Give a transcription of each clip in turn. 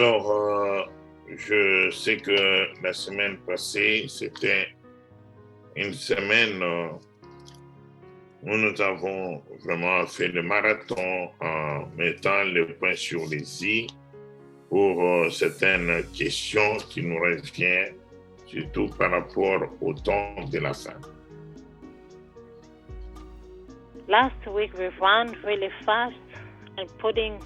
Alors, je sais que la semaine passée, c'était une semaine où nous avons vraiment fait le marathon en mettant le point sur les i pour certaines questions qui nous reviennent, surtout par rapport au temps de la fin. Last week we ran really fast and putting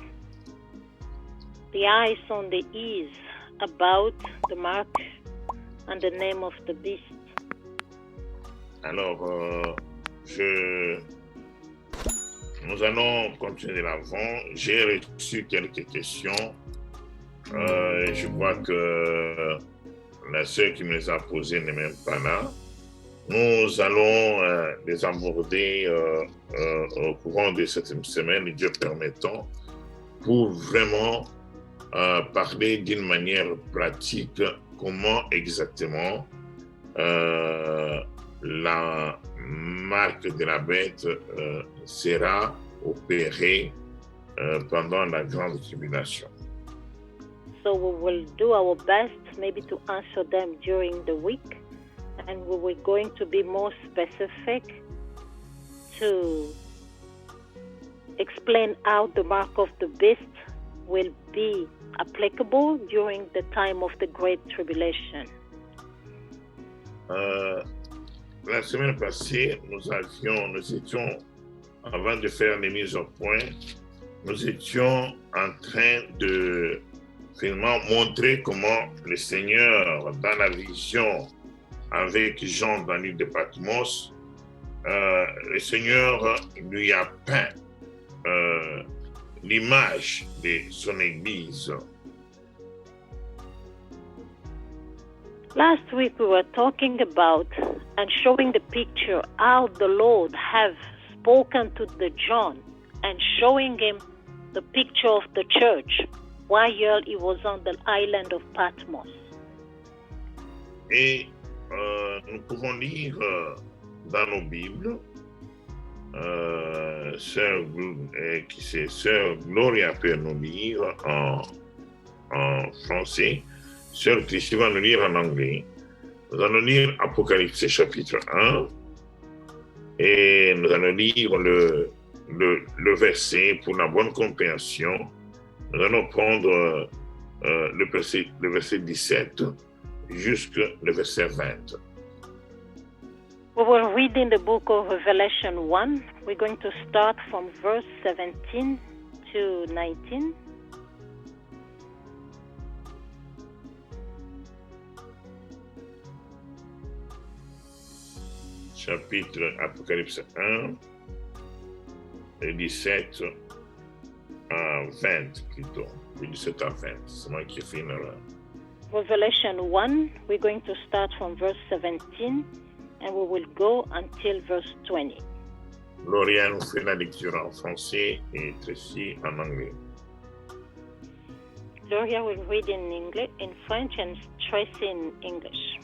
the eyes on the E's about the mark and the name of the beast. Alors, nous allons continuer l'avant. J'ai reçu quelques questions. Je vois que la sœur qui me les a posées n'est même pas là. Nous allons les aborder au courant de cette semaine, Dieu permettant, pour vraiment parler d'une manière pratique comment exactement la marque de la bête sera opérée pendant la grande tribulation. So we will do our best maybe to answer them during the week, and we were going to be more specific to explain how the mark of the beast will be applicable during the time of the Great Tribulation. La semaine passée, nous étions, avant de faire les mises au point, nous étions en train de finalement montrer comment le Seigneur, dans la vision avec Jean dans l'île de Patmos, le Seigneur lui a peint l'image de son Église. Last week we were talking about and showing the picture how the Lord have spoken to the John and showing him the picture of the church while he was on the island of Patmos. Et nous pouvons lire dans nos Bibles, Sœur Gloria peut nous lire en français, Sœur Christy va nous lire en anglais. Nous allons lire Apocalypse chapitre 1 et nous allons lire le verset pour la bonne compréhension. Nous allons prendre le verset 17 jusqu'au verset 20. We will read in the book of Revelation 1. We're going to start from verse 17 to 19. Chapitre Apocalypse 1, et 17 à 20 plutôt. 17 à 20, c'est moi qui fais une erreur. Revelation 1, we're going to start from verse 17 and we will go until verse 20. Gloria nous fait la lecture en français et Tracy en anglais. Gloria will read in English, in French, and Tracy in English.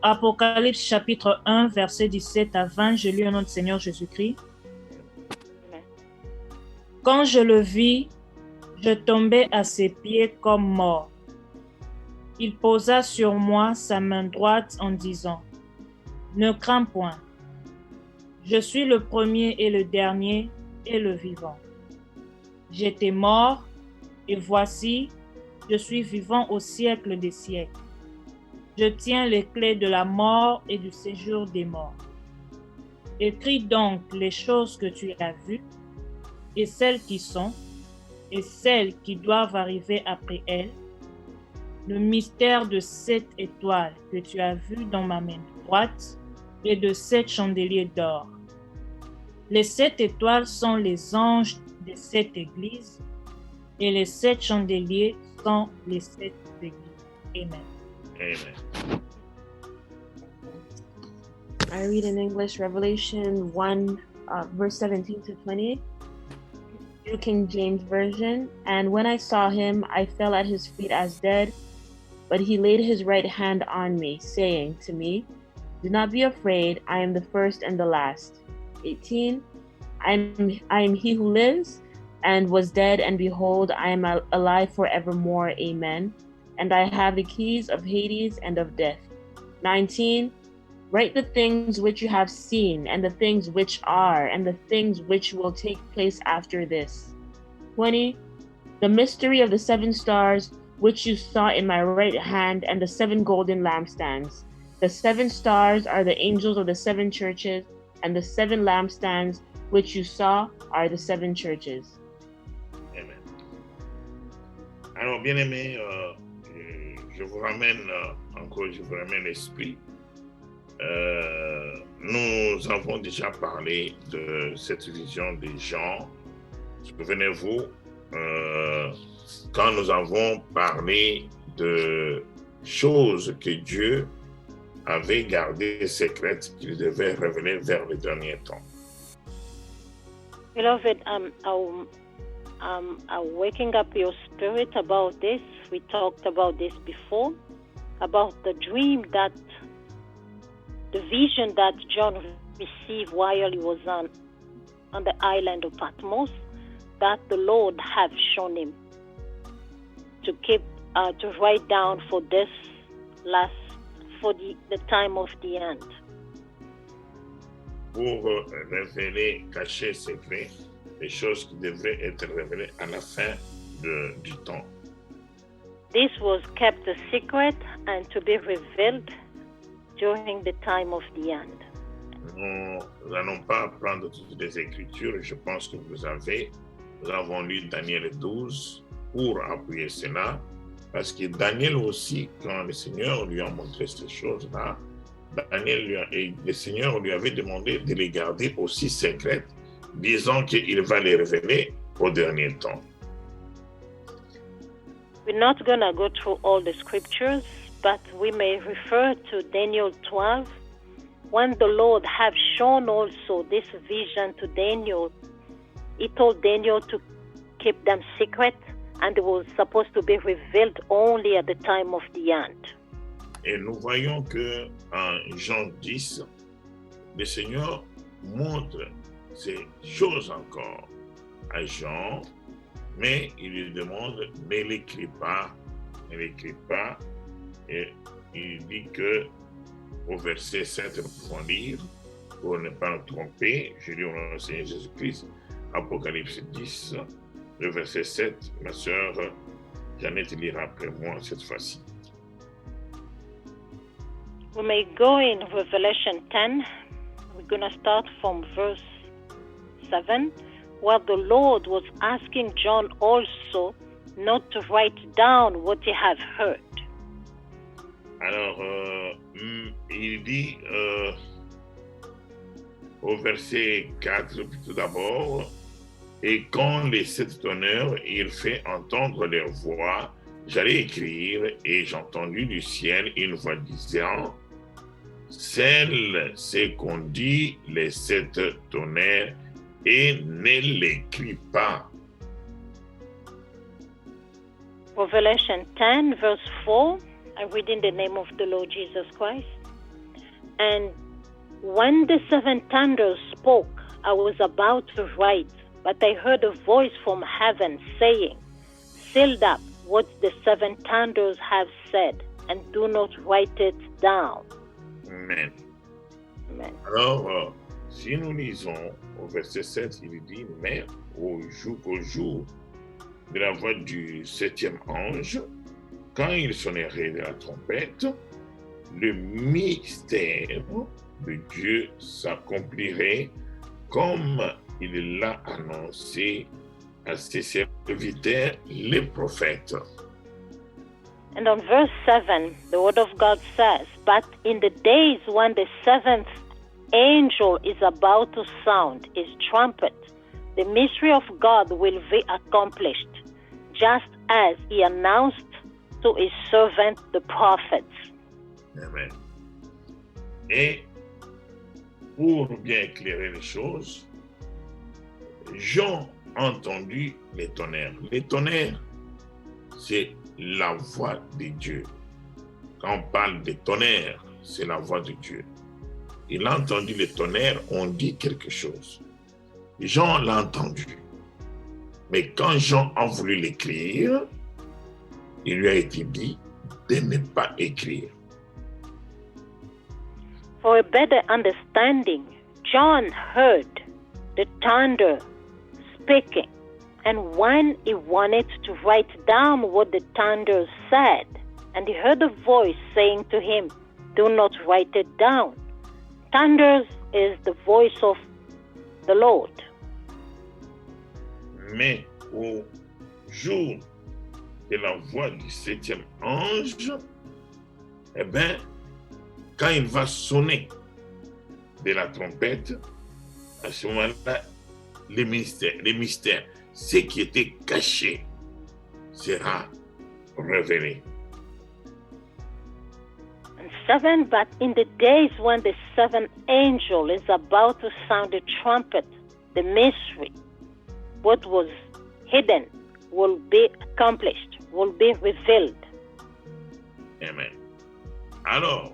Apocalypse chapitre 1, verset 17 à 20, je lis au nom du Seigneur Jésus-Christ. Amen. Quand je le vis, je tombais à ses pieds comme mort. Il posa sur moi sa main droite en disant, « Ne crains point, je suis le premier et le dernier et le vivant. J'étais mort, et voici, je suis vivant au siècle des siècles. Je tiens les clés de la mort et du séjour des morts. Écris donc les choses que tu as vues, et celles qui sont, et celles qui doivent arriver après elles, le mystère de 7 étoiles que tu as vues dans ma main droite, et de 7 chandeliers d'or. Les 7 étoiles sont les anges des 7 églises, et les 7 chandeliers sont les 7 églises. Amen. Amen. I read in English Revelation 1, verse 17 to 20, New King James Version. And when I saw him, I fell at his feet as dead, but he laid his right hand on me, saying to me, Do not be afraid, I am the first and the last. 18, I am he who lives and was dead, and behold, I am alive forevermore. Amen. And I have the keys of Hades and of death. 19. Write the things which you have seen, and the things which are, and the things which will take place after this. 20. The mystery of the 7 stars which you saw in my right hand, and the 7 golden lampstands. The 7 stars are the angels of the 7 churches, and the 7 lampstands which you saw are the 7 churches. Amen. Alors, bien aimé, je vous ramène l'esprit. Nous avons déjà parlé de cette vision des Jean. Souvenez-vous, quand nous avons parlé de choses que Dieu avait gardées secrètes qu'il devait révéler vers le dernier temps. Beloved, I'm waking up your spirit about this. We talked about this before, about the dream that, the vision that John received while he was on the island of Patmos, that the Lord have shown him to keep, to write down for this last, for the time of the end. Pour révéler, cacher, secret, les choses qui devraient être révélées à la fin du temps. This was kept a secret and to be revealed during the time of the end. Nous n'allons pas prendre toutes les Écritures. Je pense que nous avons lu Daniel 12 pour appuyer cela, parce que Daniel aussi, quand le Seigneur lui a montré ces choses-là, le Seigneur lui avait demandé de les garder aussi secrètes, disant qu'il va les révéler au dernier temps. We're not going to go through all the scriptures, but we may refer to Daniel 12, when the Lord have shown also this vision to Daniel. He told Daniel to keep them secret, and it was supposed to be revealed only at the time of the end. Et nous voyons que en Jean 10, le Seigneur montre ces choses encore à Jean, mais il lui demande ne l'écris pas, et il dit que au verset 7, nous pouvons lire, pour ne pas nous tromper, je lis au nom du Seigneur Jésus-Christ, Apocalypse 10, le verset 7, ma sœur Jeannette lira après moi cette fois-ci. We may go in Revelation 10. We're going to start from verse 7, where the Lord was asking John also not to write down what he had heard. Alors, il dit au verset 4 tout d'abord, et quand les 7 tonnerres eurent fait entendre leur voix, j'allais écrire, et j'ai entendu du ciel une voix disant, celle, c'est qu'on dit les 7 tonnerres, et ne l'écris pas. Revelation 10, verse 4, I read in the name of the Lord Jesus Christ. And when the 7 thunders spoke, I was about to write, but I heard a voice from heaven saying, seal up what the 7 thunders have said, and do not write it down. Amen. Amen. Alors, si nous lisons au verset 7, il dit, mais au jour de la voix du 7e ange, quand il sonnerait de la trompette, le mystère de Dieu s'accomplirait comme il l'a annoncé à ses serviteurs, les prophètes. And on verse 7, the word of God says, but in the days when the 7th angel is about to sound his trumpet, the mystery of God will be accomplished, just as he announced to his servant the prophets. Amen. Et pour bien éclairer les choses, Jean a entendu les tonnerres. Les tonnerres, c'est la voix de Dieu. Quand on parle des tonnerres, c'est la voix de Dieu. Il a entendu les tonnerres, on dit quelque chose. Jean l'a entendu. Mais quand Jean a voulu l'écrire, il lui a été dit de ne pas écrire. For a better understanding, John heard the thunder speaking, and when he wanted to write down what the thunder said, and he heard a voice saying to him, "Do not write it down." Thunder is the voice of the Lord. Mais au jour de la voix du 7e ange, eh bien, quand il va sonner de la trompette, à ce moment-là, les mystères, ce qui était caché, sera révélé. And 7, but in the days when the 7th angel is about to sound the trumpet, the mystery, what was hidden will be accomplished, will be revealed. Amen. Alors,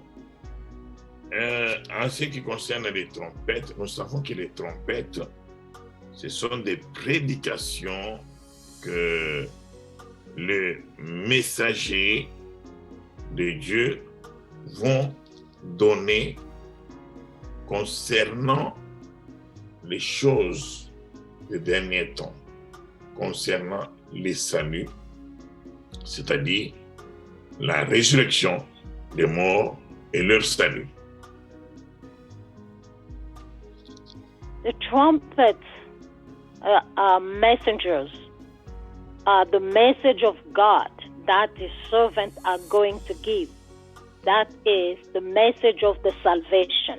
en ce qui concerne les trompettes, nous savons que les trompettes, ce sont des prédications que les messagers de Dieu vont donner concernant les choses des derniers temps, concernant les saluts, c'est-à-dire la résurrection des morts et leur salut. The trumpets are messengers, are the message of God that his servants are going to give. That is the message of the salvation.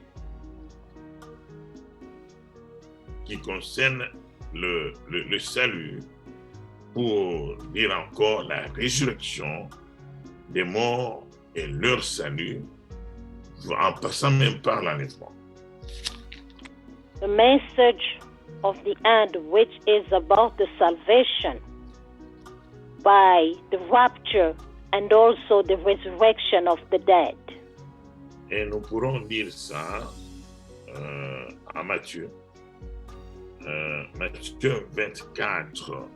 Qui concerne le salut, pour dire encore la résurrection des morts et leur salut, en passant même par l'enlèvement. The message of the end, which is about the salvation by the rapture and also the resurrection of the dead. Et nous pourrons lire ça à Matthieu. Matthieu 24,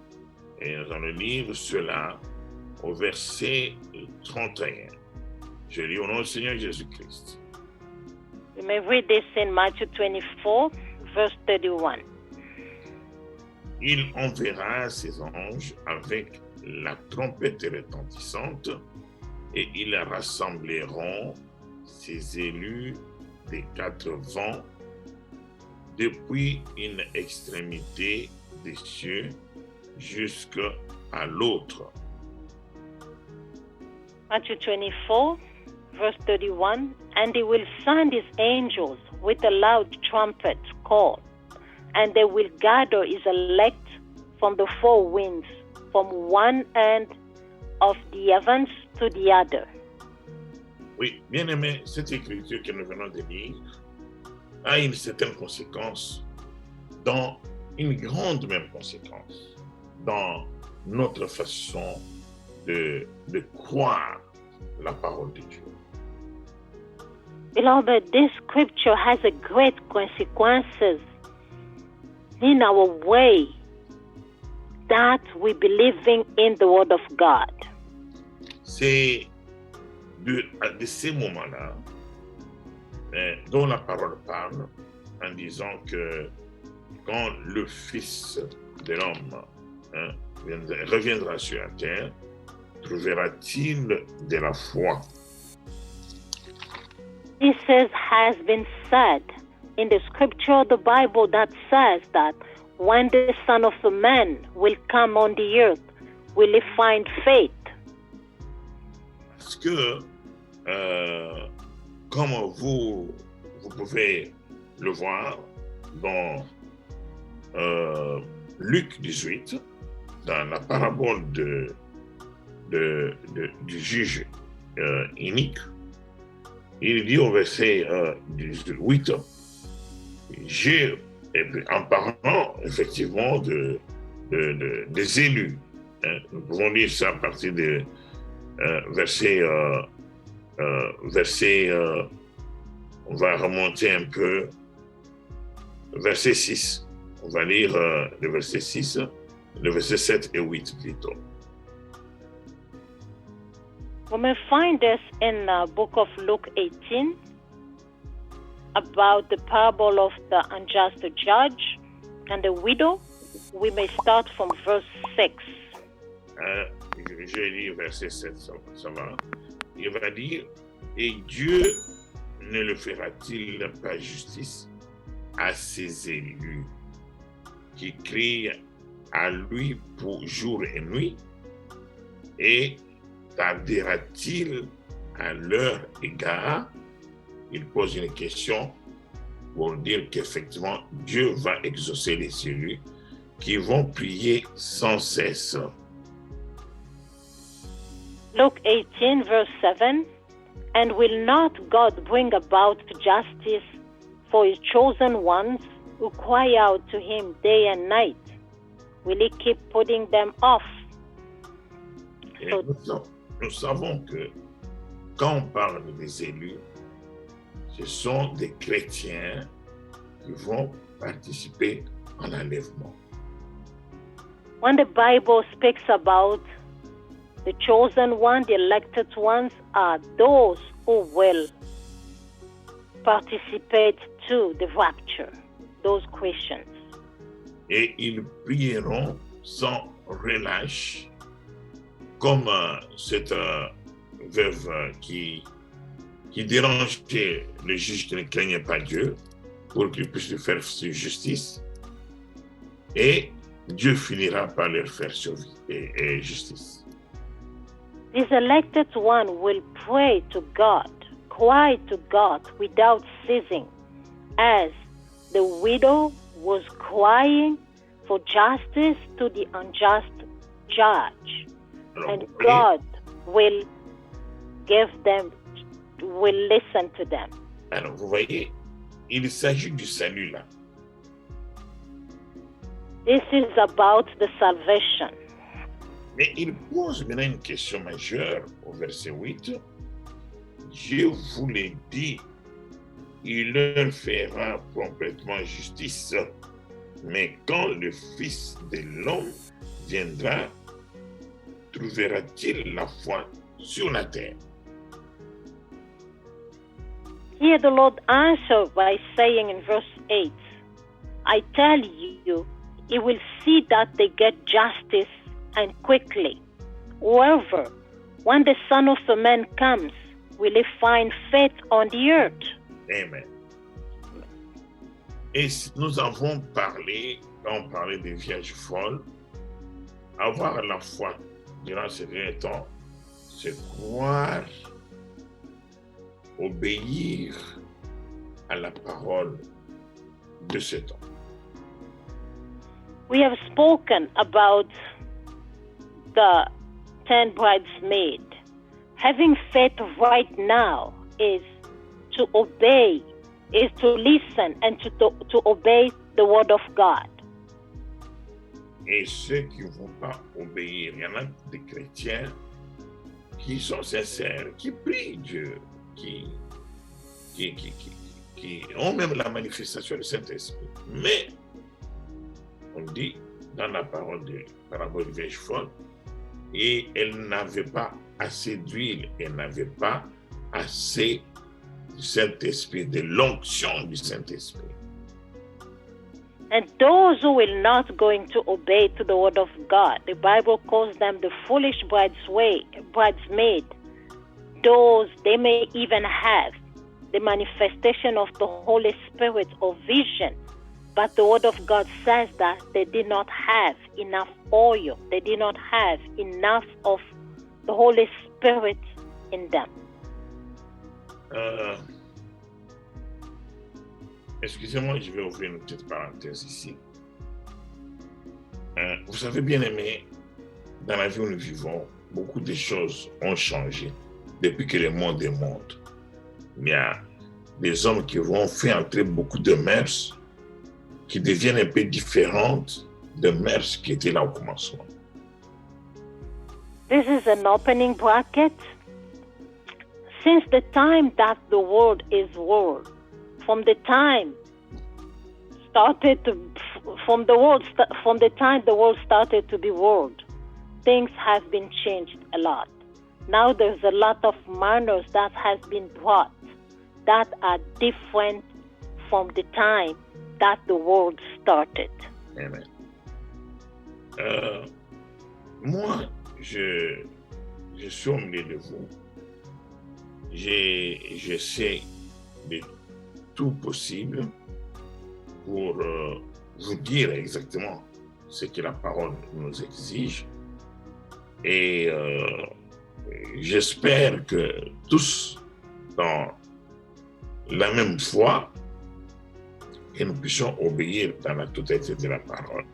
et nous allons lire cela au verset 31. Je lis au nom du Seigneur Jésus-Christ. You may read this in Matthew 24, verse 31. Il enverra ses anges avec la trompette retentissante et ils rassembleront ses élus des 4 vents depuis une extrémité des cieux jusqu'à l'autre. Matthew 24, verse 31. And he will send his angels with a loud trumpet call, and they will gather his elect from the 4 winds, from one end of the heavens to the other. Oui, bien aimé, cette écriture que nous venons de lire a une certaine conséquence, dans une grande même conséquence, dans notre façon de croire la parole de Dieu. Beloved, this scripture has a great consequences in our way that we believing in the word of God. C'est de ces moments-là dont la parole parle en disant que quand le Fils de l'homme reviendra sur la terre, trouvera-t-il de la foi? This has been said in the scripture of the Bible that says that when the Son of Man will come on the earth, will he find faith? Parce que, comme vous pouvez le voir dans Luc 18, dans la parabole du juge inique, il dit au verset 8, en parlant effectivement des élus, nous pouvons lire ça à partir de verset, on va remonter un peu, verset 6, on va lire le verset 6, le verset 7 et 8 plutôt. We may find this in the book of Luke 18 about the parable of the unjust judge and the widow. We may start from verse 6. Je lis verset 7, ça va. Il va dire, et Dieu ne le fera-t-il pas justice à ses élus qui crient à lui pour jour et nuit, et tardera-t-il à leur égard? Il pose une question pour dire qu'effectivement Dieu va exaucer les élus qui vont prier sans cesse. Luke 18 verse 7, and will not God bring about justice for his chosen ones who cry out to him day and night? Will he keep putting them off? Et nous savons que quand on parle des élus, ce sont des chrétiens qui vont participer en l'enlèvement. When the Bible speaks about the chosen one, the elected ones are those who will participate to the rapture, those Christians. Et ils prieront sans relâche, comme cette veuve qui dérangeait le juge qui ne craignait pas Dieu pour qu'il puisse lui faire justice. Et Dieu finira par leur faire survie et justice. This elected one will pray to God, cry to God without ceasing, as the widow was crying for justice to the unjust judge. Alors, And God will listen to them. Alors, vous voyez, il s'agit du salut là. This is about the salvation. Mais il pose maintenant une question majeure au verset 8. Dieu vous l'a dit, il leur fera complètement justice. Mais quand le Fils de l'homme viendra, trouvera-t-il la foi sur la terre? Here the Lord answered by saying in verse 8, I tell you, he will see that they get justice and quickly. However, when the Son of Man comes, will he find faith on the earth? Amen. Et nous avons parlé, quand on parlait des vierges folles, avoir la foi durant ces derniers temps, c'est croire, obéir à la parole de ce temps. We have spoken about the 10 bridesmaids. Having faith right now is to obey, is to listen and to obey the word of God. Et ceux qui ne vont pas obéir, il y en a des chrétiens qui sont sincères, qui prient Dieu, qui ont même la manifestation du Saint-Esprit. Mais on dit dans la parole de parabole vierge folle, et elle n'avait pas assez d'huile, elle n'avait pas assez du Saint-Esprit, de l'onction du Saint-Esprit. And those who will not going to obey to the word of God, the Bible calls them the foolish bridesmaid. Those, they may even have the manifestation of the Holy Spirit or vision, but the word of God says that they did not have enough oil. They did not have enough of the Holy Spirit in them. Excusez-moi, je vais ouvrir une petite parenthèse ici. Vous savez, bien aimé, dans la vie où nous vivons, beaucoup de choses ont changé depuis que le monde est monde. Il y a des hommes qui vont faire entrer beaucoup de mœurs qui deviennent un peu différentes de mœurs qui étaient là au commencement. This is an opening bracket. Since the time that the world is world, from the time started from the time the world started to be world, things have been changed a lot. Now there's a lot of manners that has been brought that are different from the time that the world started. Amen. Moi, je suis au milieu de vous. J'essaie de tout possible pour vous dire exactement ce que la parole nous exige. Et j'espère que tous, dans la même foi, que nous puissions obéir dans la totalité de la parole.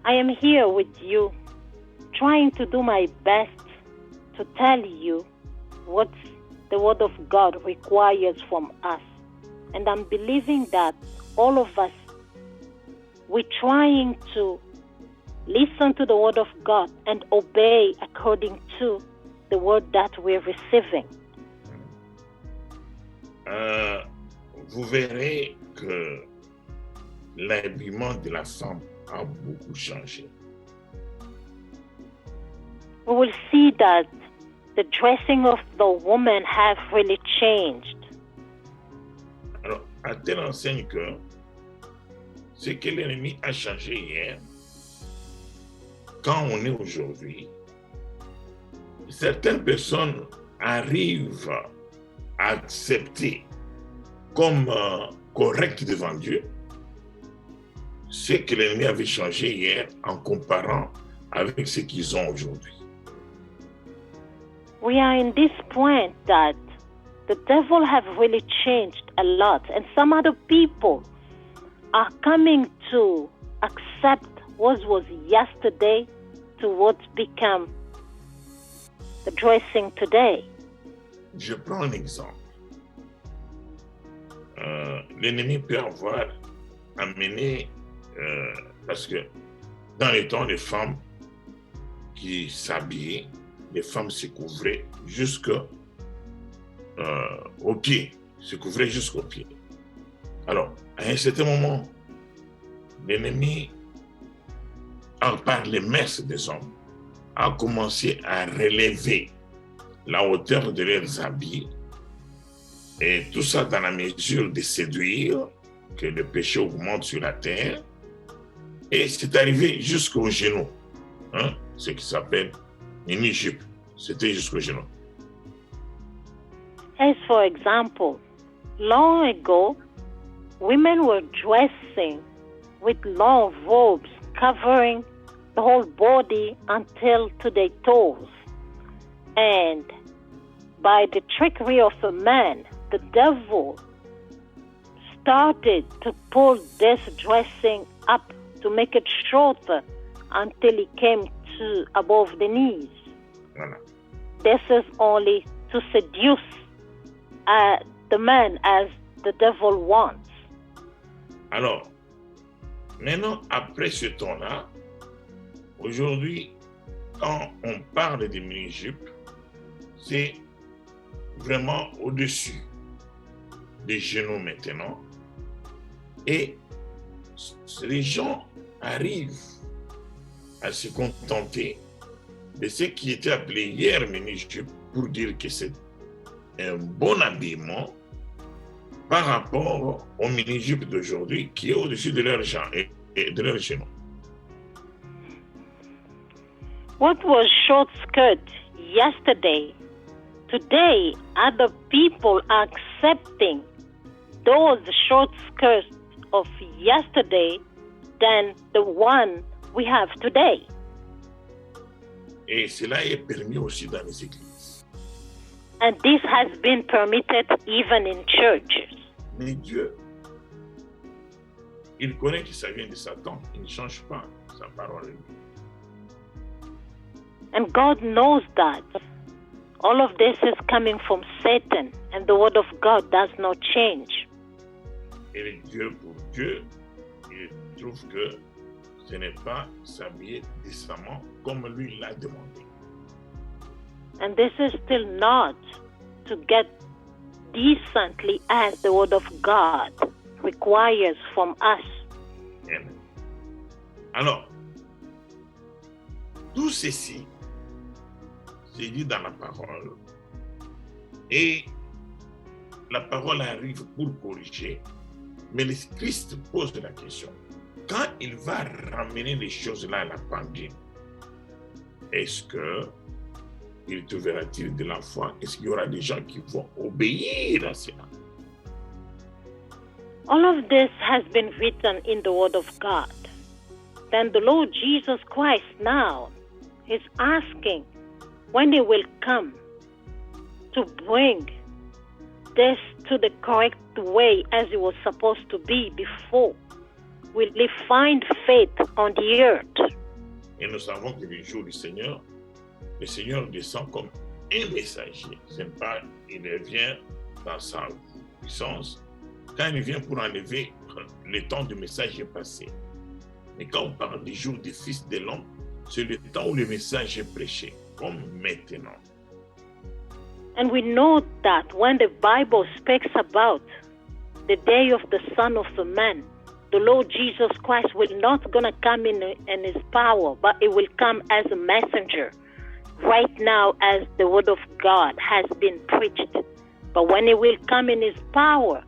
I am here with you, trying to do my best to tell you what the Word of God requires from us. And I'm believing that all of us, we're trying to listen to the Word of God and obey according to the Word that we're receiving. Vous verrez que l'habillement de la femme a beaucoup changé. We will see that the dressing of the woman have really changed. Alors, à telle enseigne que ce que l'ennemi a changé hier, quand on est aujourd'hui, certaines personnes arrivent à accepter comme correct devant Dieu ce que l'ennemi avait changé hier en comparant avec ce qu'ils ont aujourd'hui. We are in this point that the devil have really changed a lot, and some other people are coming to accept what was yesterday to what's become the dressing today. Je prends un exemple. L'ennemi peut avoir amené, parce que dans les temps, les femmes qui s'habillaient, les femmes se couvraient jusqu'aux pieds, Alors, à un certain moment, l'ennemi, par les messes des hommes, a commencé à relever la hauteur de leurs habits, et tout ça dans la mesure de séduire, que le péché augmente sur la terre, et c'est arrivé jusqu'aux genoux, ce qui s'appelle mini-jupe, c'était jusqu'aux genoux. As for example, long ago, women were dressing with long robes covering the whole body until to their toes. And by the trickery of a man, the devil started to pull this dressing up to make it shorter until it came to above the knees. Voilà. This is only to seduce the man as the devil wants. Alors, maintenant, après ce temps-là, aujourd'hui, quand on parle des mini-jupes, c'est vraiment au-dessus des genoux maintenant. Et les gens arrivent à se contenter de ce qui était appelé hier mini-jupe pour dire que c'est un bon habillement par rapport au mini-jupe d'aujourd'hui qui est au-dessus de leurs gens et de leurs genoux. What was short skirt yesterday, today other people are accepting those short skirts of yesterday than the one we have today. Et cela est permis aussi dans les églises. And this has been permitted even in churches. Mais Dieu, il connaît que ça vient de Satan. Il ne change pas sa parole. And God knows that all of this is coming from Satan, and the word of God does not change. Et Dieu, pour Dieu, il trouve que ce n'est pas s'habiller décemment comme lui l'a demandé. And this is still not to get decently as the word of God requires from us. Amen. Alors, tout ceci, c'est dit dans la parole. Et la parole arrive pour corriger, mais le Christ pose la question. Quand il va ramener les choses-là à la pendule, est-ce qu'il trouvera-t-il de la foi? Est-ce qu'il y aura des gens qui vont obéir à cela? All of this has been written in the Word of God. Then the Lord Jesus Christ now is asking when He will come to bring this to the correct way as it was supposed to be before. Will He find faith on the earth? Et nous savons que le jour du Seigneur, le Seigneur descend comme un messager. Ce n'est pas, il vient dans sa puissance. Quand il vient pour enlever, le temps du message est passé. Mais quand on parle du jour du Fils de l'homme, c'est le temps où le message est prêché, comme maintenant. And we know that when the Bible speaks about the day of the Son of Man, the Lord Jesus Christ will not gonna come in His power, but it will come as a messenger. Right now, as the Word of God has been preached. But when it will come in His power,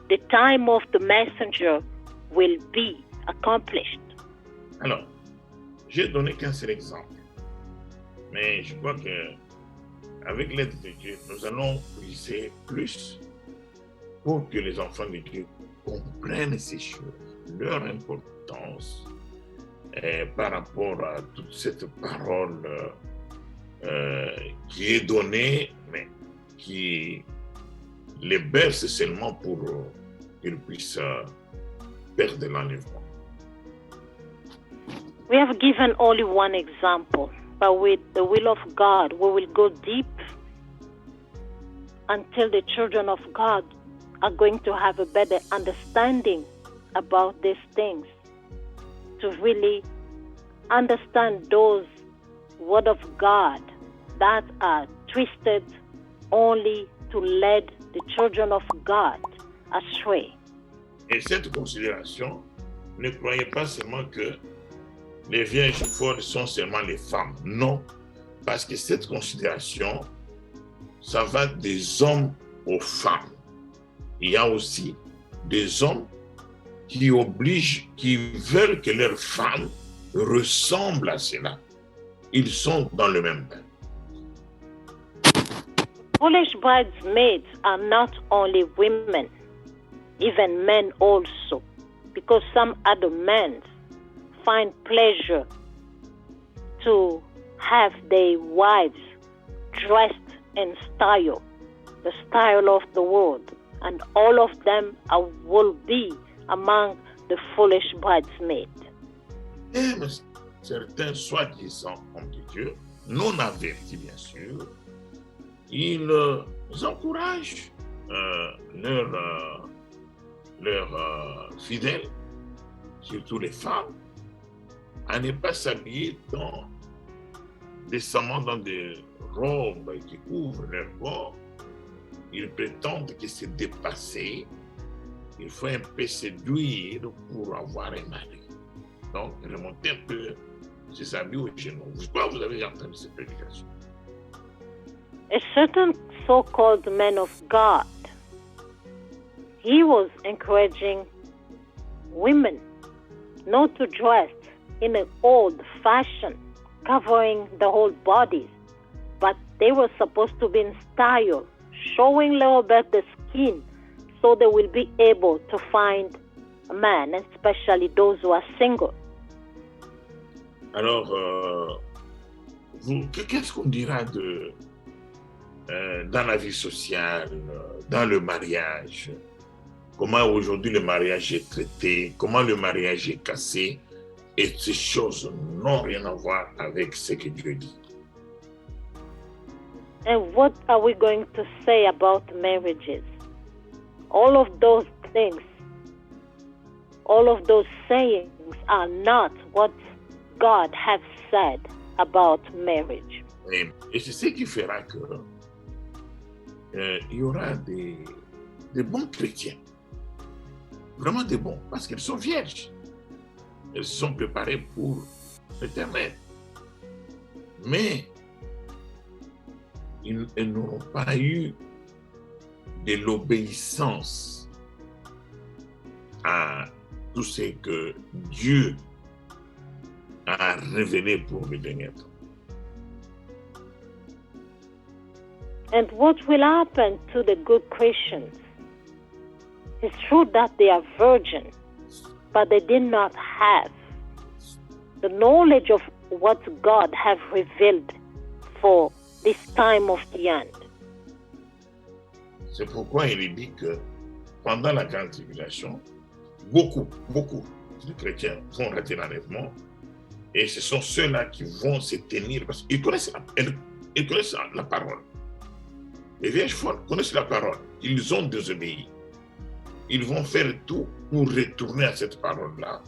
the time of the messenger will be accomplished. Alors, j'ai donné qu'un seul exemple. Mais je crois que avec l'aide de Dieu, nous allons puiser plus pour que les enfants de Dieu comprennent ces choses, leur importance par rapport à toute cette parole qui est donnée, mais qui les berce seulement pour qu'ils puissent perdre l'enlèvement. We have given only one example, but with the will of God, we will go deep until the children of God are going to have a better understanding about these things, to really understand those word of God that are twisted only to lead the children of God astray. Et cette considération, ne croyez pas seulement que les vierges folles sont seulement les femmes. Non, parce que cette considération, ça va des hommes aux femmes. Il y a aussi des hommes qui obligent, qui veulent que leurs femmes ressemblent à cela. Ils sont dans le même bain. Foolish bridesmaids are not only women, even men also, because some other men find pleasure to have their wives dressed in style, the style of the world, and all of them will be among the foolish bridesmaids. Même certains soi-disant hommes de Dieu, non avertis bien sûr, ils encouragent leurs fidèles, surtout les femmes, à ne pas s'habiller décemment dans des robes qui couvrent leur corps. Ils prétendent que c'est dépassé. Il faut un peu séduire pour avoir un mari. Donc, remonter un peu ses habits au genou. Je crois que vous avez entendu cette prédication. A certain so-called man of God, he was encouraging women not to dress in an old fashion, covering the whole bodies, but they were supposed to be in style, showing a little bit the skin, so they will be able to find a man, especially those who are single. Alors, qu'est-ce qu'on dira dans la vie sociale, dans le mariage? Comment aujourd'hui le mariage est traité? Comment le mariage est cassé? Et ces choses n'ont rien à voir avec ce que Dieu dit. And what are we going to say about marriages? All of those things, all of those sayings are not what God has said about marriage. Et c'est ce qui fera que il y aura des bons chrétiens, vraiment des bons, parce qu'ils sont vierges. Elles sont préparées pour l'éternel. Mais elles n'auront pas eu de l'obéissance à tout ce que Dieu a révélé pour le dernier temps. And what will happen to the good Christians? It's true that they are virgins, but they did not have the knowledge of what God have revealed for this time of the end. C'est pourquoi il est dit que pendant la grande tribulation, beaucoup de chrétiens vont rater l'enlèvement, et ce sont ceux-là qui vont se tenir parce qu'ils connaissent la parole. Les vierges folles connaissent la parole, ils ont désobéi. Ils vont faire tout pour retourner à cette parole-là,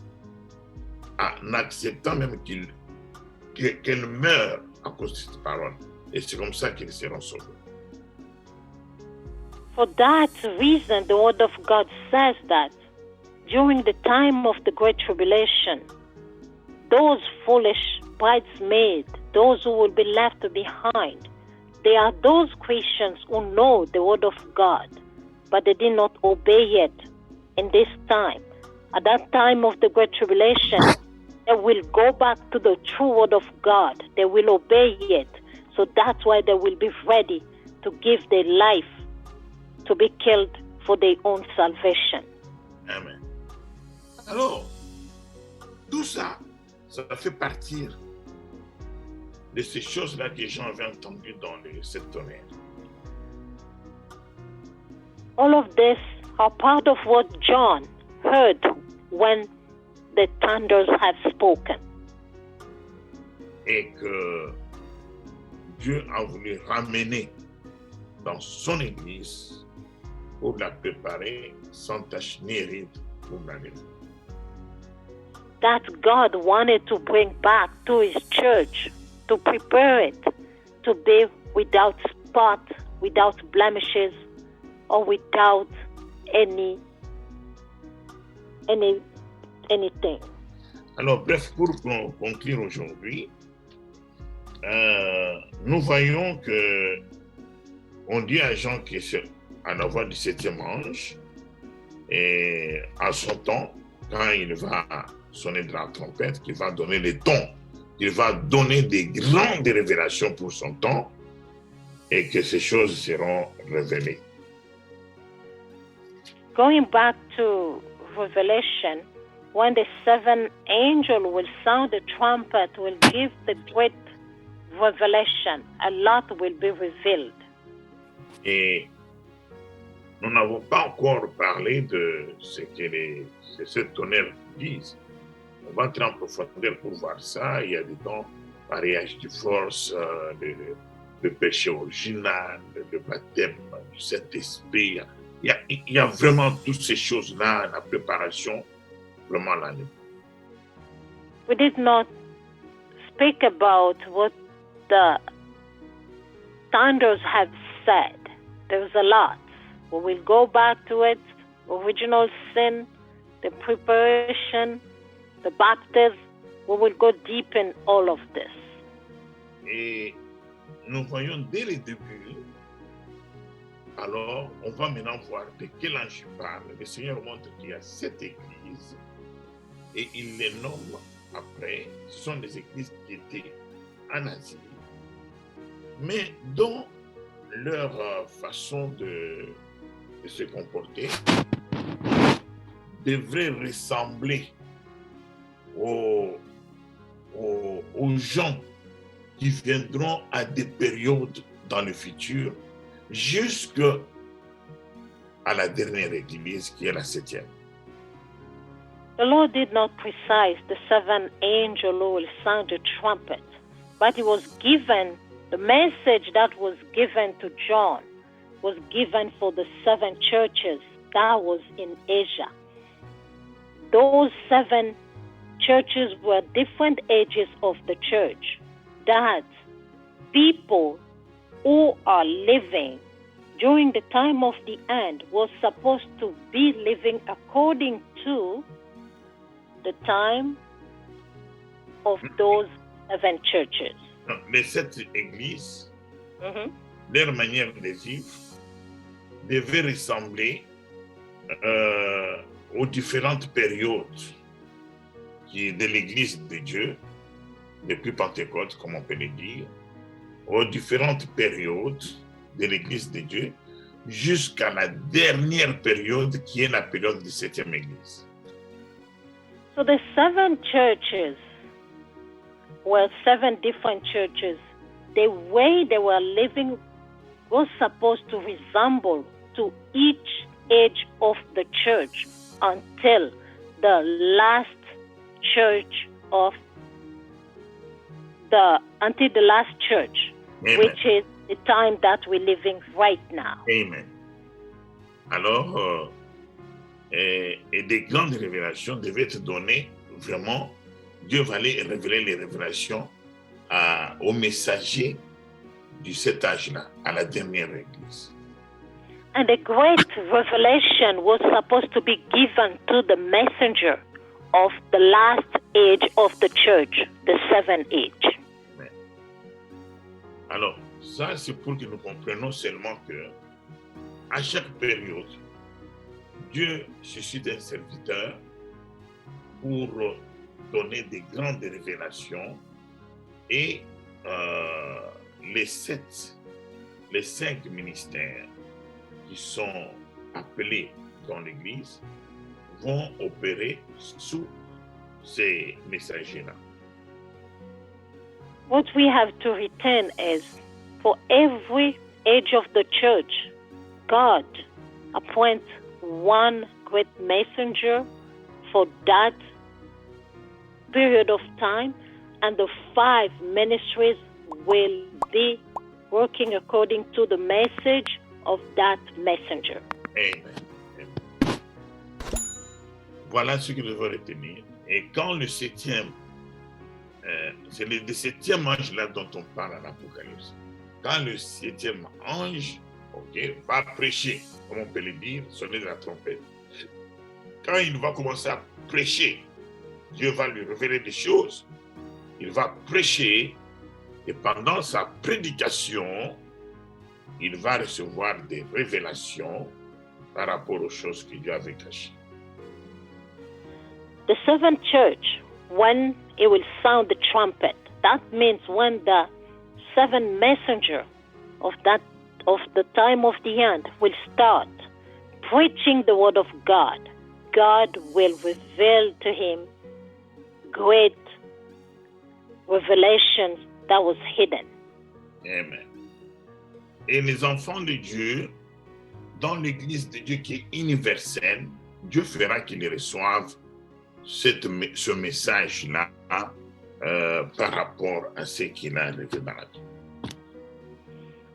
en acceptant même qu'elle meure à cause de cette parole. Et c'est comme ça qu'ils seront sauvés. For that reason, the Word of God says that during the time of the Great Tribulation, those foolish bridesmaids, those who will be left behind, they are those Christians who know the Word of God, but they did not obey it in this time. At that time of the Great Tribulation, they will go back to the true Word of God. They will obey it. So that's why they will be ready to give their life to be killed for their own salvation. Amen. Alors, tout ça, ça fait partir de ces choses-là que Jean avait entendues dans les sept tonnerres. All of this are part of what John heard when the thunders have spoken. Et que Dieu a voulu ramener dans son Église pour la préparer sans tache ni ride pour l'enlèvement. That God wanted to bring back to His church, to prepare it to be without spot, without blemishes, or without anything. Alors, bref, pour conclure aujourd'hui, nous voyons que on dit à Jean que c'est à la voix du septième ange, et à son temps, quand il va sonner de la trompette, qu'il va donner les tons, il va donner des grandes révélations pour son temps, et que ces choses seront révélées. Going back to Revelation, when the seventh angel will sound the trumpet, will give the great revelation, a lot will be revealed. Et nous n'avons pas encore parlé de ce que ces sept tonnerres disent. On va entrer en profondeur pour voir ça. Il y a des dons, mariage de force, le péché original, le baptême du Saint-Esprit. Il y a vraiment toutes ces choses-là, la préparation, vraiment l'année. We did not speak about what the thunders have said. There's a lot. We will go back to it, original sin, the preparation, the baptism. We will go deep in all of this. Et nous voyons dès le début, alors on va maintenant voir de quel ange il parle. Le Seigneur montre qu'il y a 7 églises et il les nomme après. Ce sont des églises qui étaient en Asie, mais dont leur façon de se comporter devrait ressembler aux gens qui viendront à des périodes dans le futur, jusqu'à la dernière église qui est la 7e. The Lord did not precise the seventh angel who will sound the trumpet, but he was given the message that was given to John was given for the 7 churches that was in Asia. Those 7 churches were different ages of the church, that people who are living during the time of the end was supposed to be living according to the time of those 7 churches. Les 7 églises, Mhm. leur manière de vivre devait ressembler aux différentes périodes de l'Église de Dieu, depuis Pentecôte, comme on peut le dire, aux différentes périodes de l'Église de Dieu, jusqu'à la dernière période qui est la période de 7e Église. So the 7 churches were 7 different churches. The way they were living was supposed to resemble to each age of the church until the last church until the last church, Amen. which is the time that we're living right now. Amen. Alors, et des grandes révélations devaient être données, vraiment, Dieu va aller révéler les révélations aux messagers de cet âge-là, à la dernière église. And a great revelation was supposed to be given to the messenger of the last age of the church, the 7th age. Alors, ça, c'est pour que nous comprenions seulement que à chaque période, Dieu suscite un serviteur pour donner des grandes révélations et les 5 ministères qui sont appelés dans l'Église vont opérer sous ces messagers-là. What we have to retain is, for every age of the church, God appoints one great messenger for that period of time, and the 5 ministries will be working according to the message of that messenger. Amen. Voilà ce que nous devons retenir. Et quand le 7e, c'est le 7e ange-là dont on parle en Apocalypse, quand le 7e ange va prêcher, comme on peut le dire, sonner de la trompette, quand il va commencer à prêcher, Dieu va lui révéler des choses, il va prêcher, et pendant sa prédication, il va recevoir des révélations par rapport aux choses que Dieu avait cachées. The 7th church, when it will sound the trumpet, that means when the 7 messenger of the time of the end will start preaching the word of God, God will reveal to him great revelations that was hidden. Amen. Et les enfants de Dieu, dans l'Église de Dieu qui est universelle, Dieu fera qu'ils reçoivent ce message-là par rapport à ce qu'il a révélé dans la Bible.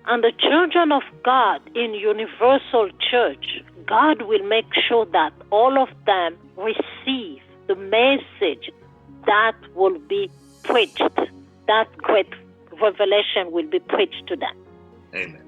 And the children of God in universal church, God will make sure that all of them receive the message that will be preached. That great revelation will be preached to them. Amen.